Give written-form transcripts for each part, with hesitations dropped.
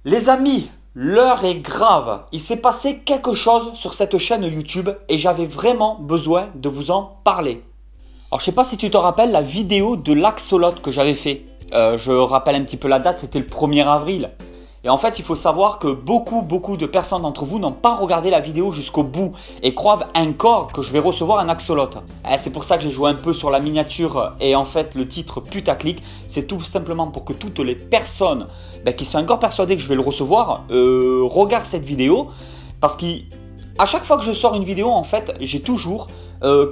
Les amis, l'heure est grave. Il s'est passé quelque chose sur cette chaîne YouTube et j'avais vraiment besoin de vous en parler. Alors je sais pas si tu te rappelles la vidéo de l'axolote que j'avais fait. Je rappelle un petit peu la date, c'était le 1er avril. Et en fait, il faut savoir que beaucoup de personnes d'entre vous n'ont pas regardé la vidéo jusqu'au bout et croient encore que je vais recevoir un axolote. C'est pour ça que j'ai joué un peu sur la miniature et en fait le titre putaclic, c'est tout simplement pour que toutes les personnes qui sont encore persuadées que je vais le recevoir regardent cette vidéo parce qu'à chaque fois que je sors une vidéo, en fait, j'ai toujours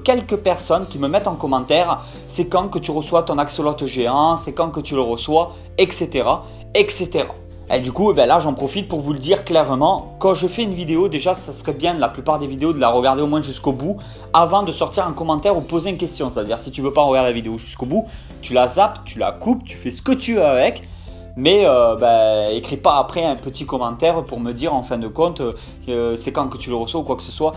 quelques personnes qui me mettent en commentaire c'est quand que tu reçois ton axolote géant, c'est quand que tu le reçois, etc. etc. Et du coup, là, j'en profite pour vous le dire clairement. Quand je fais une vidéo, déjà, ça serait bien, la plupart des vidéos, de la regarder au moins jusqu'au bout avant de sortir un commentaire ou poser une question. C'est-à-dire, si tu veux pas regarder la vidéo jusqu'au bout, tu la zappes, tu la coupes, tu fais ce que tu veux avec. Mais écris pas après un petit commentaire pour me dire en fin de compte c'est quand que tu le reçois ou quoi que ce soit.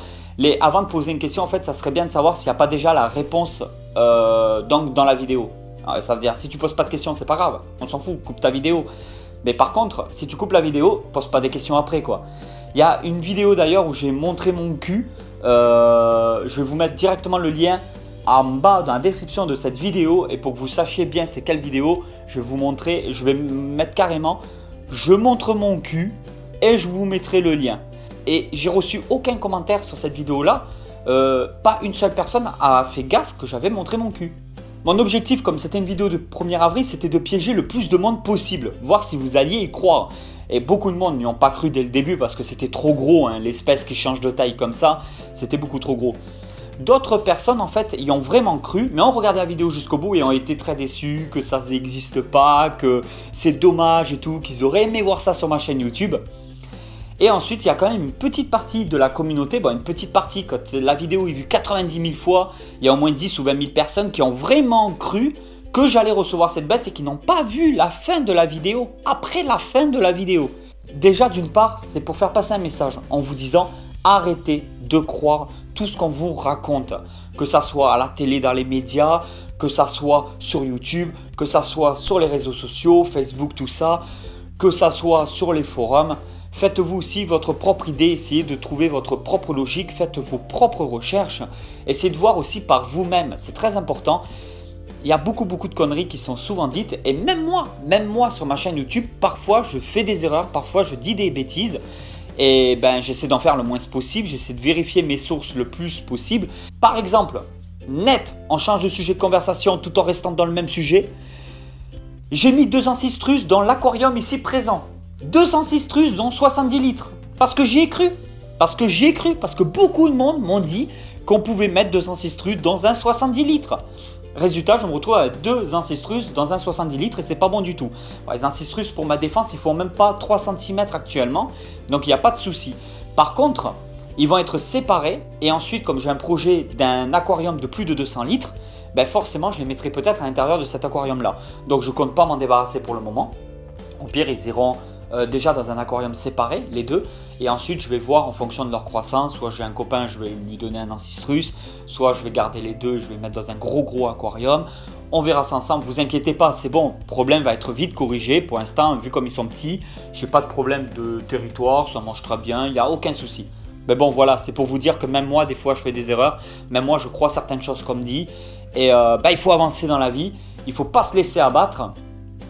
Avant de poser une question, en fait, ça serait bien de savoir s'il n'y a pas déjà la réponse donc dans la vidéo. Alors, ça veut dire, si tu poses pas de questions, c'est pas grave, on s'en fout, coupe ta vidéo. Mais par contre, si tu coupes la vidéo, pose pas des questions après quoi. Il y a une vidéo d'ailleurs où j'ai montré mon cul. Je vais vous mettre directement le lien en bas dans la description de cette vidéo. Et pour que vous sachiez bien c'est quelle vidéo, je vais vous montrer. Je vais mettre carrément je montre mon cul et je vous mettrai le lien. Et j'ai reçu aucun commentaire sur cette vidéo là. Pas une seule personne a fait gaffe que j'avais montré mon cul. Mon objectif, comme c'était une vidéo de 1er avril, c'était de piéger le plus de monde possible, voir si vous alliez y croire. Et beaucoup de monde n'y ont pas cru dès le début parce que c'était trop gros, l'espèce qui change de taille comme ça, c'était beaucoup trop gros. D'autres personnes en fait y ont vraiment cru, mais ont regardé la vidéo jusqu'au bout et ont été très déçus, que ça n'existe pas, que c'est dommage et tout, qu'ils auraient aimé voir ça sur ma chaîne YouTube. Et ensuite, il y a quand même une petite partie de la communauté, une petite partie, quand la vidéo est vue 90 000 fois, il y a au moins 10 ou 20 000 personnes qui ont vraiment cru que j'allais recevoir cette bête et qui n'ont pas vu la fin de la vidéo, après la fin de la vidéo. Déjà, d'une part, c'est pour faire passer un message en vous disant arrêtez de croire tout ce qu'on vous raconte, que ça soit à la télé, dans les médias, que ça soit sur YouTube, que ça soit sur les réseaux sociaux, Facebook, tout ça, que ça soit sur les forums. Faites-vous aussi votre propre idée, essayez de trouver votre propre logique, faites vos propres recherches, essayez de voir aussi par vous-même, c'est très important. Il y a beaucoup de conneries qui sont souvent dites et même moi sur ma chaîne YouTube, parfois je fais des erreurs, parfois je dis des bêtises et j'essaie d'en faire le moins possible, j'essaie de vérifier mes sources le plus possible. Par exemple, net, on change de sujet de conversation tout en restant dans le même sujet. J'ai mis 2 ancistrus dans l'aquarium ici présent. 2 ancistrus dont 70 litres. Parce que j'y ai cru. Parce que beaucoup de monde m'ont dit qu'on pouvait mettre 2 ancistrus dans un 70 litres. Résultat, je me retrouve avec 2 ancistrus dans un 70 litres et c'est pas bon du tout. Les ancistrus, pour ma défense, ils font même pas 3 cm actuellement. Donc il n'y a pas de souci. Par contre, ils vont être séparés et ensuite, comme j'ai un projet d'un aquarium de plus de 200 litres, forcément, je les mettrai peut-être à l'intérieur de cet aquarium-là. Donc je compte pas m'en débarrasser pour le moment. Au pire, ils iront déjà dans un aquarium séparé, les deux, et ensuite je vais voir en fonction de leur croissance, soit j'ai un copain, je vais lui donner un ancistrus, soit je vais garder les deux, je vais les mettre dans un gros aquarium. On verra ça ensemble, vous inquiétez pas, c'est bon, le problème va être vite corrigé. Pour l'instant, vu comme ils sont petits, j'ai pas de problème de territoire, ça mange très bien, il n'y a aucun souci. Mais bon, voilà, c'est pour vous dire que même moi, des fois, je fais des erreurs, même moi, je crois certaines choses comme dit, et il faut avancer dans la vie, il faut pas se laisser abattre,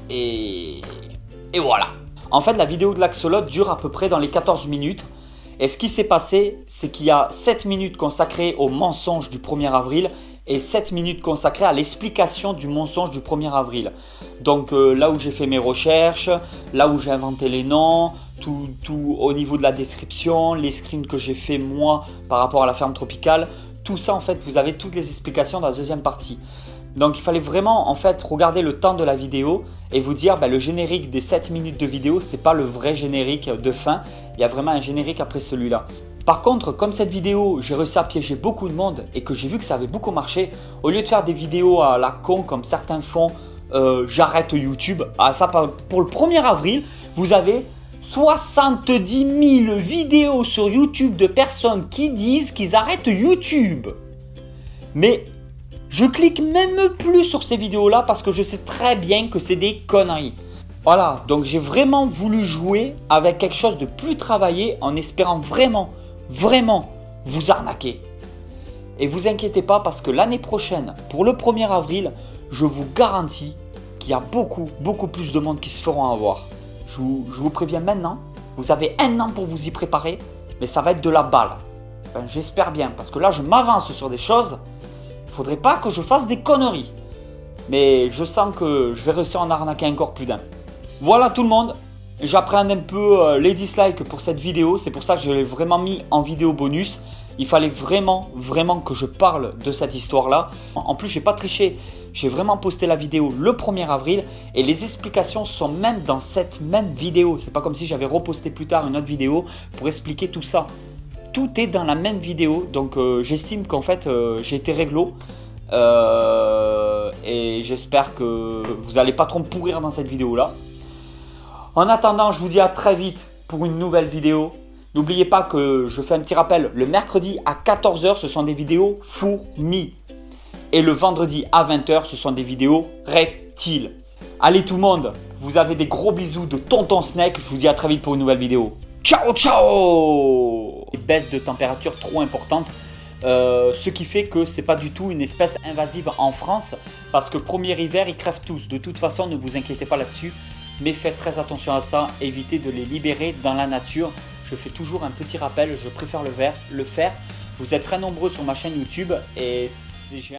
et voilà. En fait, la vidéo de l'axolote dure à peu près dans les 14 minutes. Et ce qui s'est passé, c'est qu'il y a 7 minutes consacrées au mensonge du 1er avril et 7 minutes consacrées à l'explication du mensonge du 1er avril. Donc là où j'ai fait mes recherches, là où j'ai inventé les noms, tout au niveau de la description, les screens que j'ai fait moi par rapport à la ferme tropicale, tout ça en fait, vous avez toutes les explications dans la deuxième partie. Donc il fallait vraiment en fait regarder le temps de la vidéo et vous dire le générique des 7 minutes de vidéo, c'est pas le vrai générique de fin, il y a vraiment un générique après celui-là. Par contre, comme cette vidéo, j'ai réussi à piéger beaucoup de monde et que j'ai vu que ça avait beaucoup marché, au lieu de faire des vidéos à la con comme certains font, j'arrête YouTube, pour le 1er avril, vous avez 70 000 vidéos sur YouTube de personnes qui disent qu'ils arrêtent YouTube. Mais je clique même plus sur ces vidéos-là parce que je sais très bien que c'est des conneries. Voilà, donc j'ai vraiment voulu jouer avec quelque chose de plus travaillé en espérant vraiment vous arnaquer. Et vous inquiétez pas parce que l'année prochaine, pour le 1er avril, je vous garantis qu'il y a beaucoup plus de monde qui se feront avoir. Je vous préviens maintenant, vous avez 1 an pour vous y préparer, mais ça va être de la balle. Enfin, j'espère bien, parce que là je m'avance sur des choses, il ne faudrait pas que je fasse des conneries. Mais je sens que je vais réussir à en arnaquer encore plus d'un. Voilà tout le monde, j'appréhende un peu les dislikes pour cette vidéo, c'est pour ça que je l'ai vraiment mis en vidéo bonus. Il fallait vraiment que je parle de cette histoire-là. En plus, j'ai pas triché, j'ai vraiment posté la vidéo le 1er avril et les explications sont même dans cette même vidéo. C'est pas comme si j'avais reposté plus tard une autre vidéo pour expliquer tout ça. Tout est dans la même vidéo, donc j'estime qu'en fait j'ai été réglo. Et j'espère que vous n'allez pas trop me pourrir dans cette vidéo-là. En attendant, je vous dis à très vite pour une nouvelle vidéo. N'oubliez pas que je fais un petit rappel, le mercredi à 14 h, ce sont des vidéos fourmis. Et le vendredi à 20 h, ce sont des vidéos reptiles. Allez tout le monde, vous avez des gros bisous de Tonton Snake. Je vous dis à très vite pour une nouvelle vidéo. Ciao, ciao! Une baisse de température trop importante. Ce qui fait que c'est pas du tout une espèce invasive en France. Parce que premier hiver, ils crèvent tous. De toute façon, ne vous inquiétez pas là-dessus. Mais faites très attention à ça, évitez de les libérer dans la nature. Je fais toujours un petit rappel, je préfère le faire. Vous êtes très nombreux sur ma chaîne YouTube et j'ai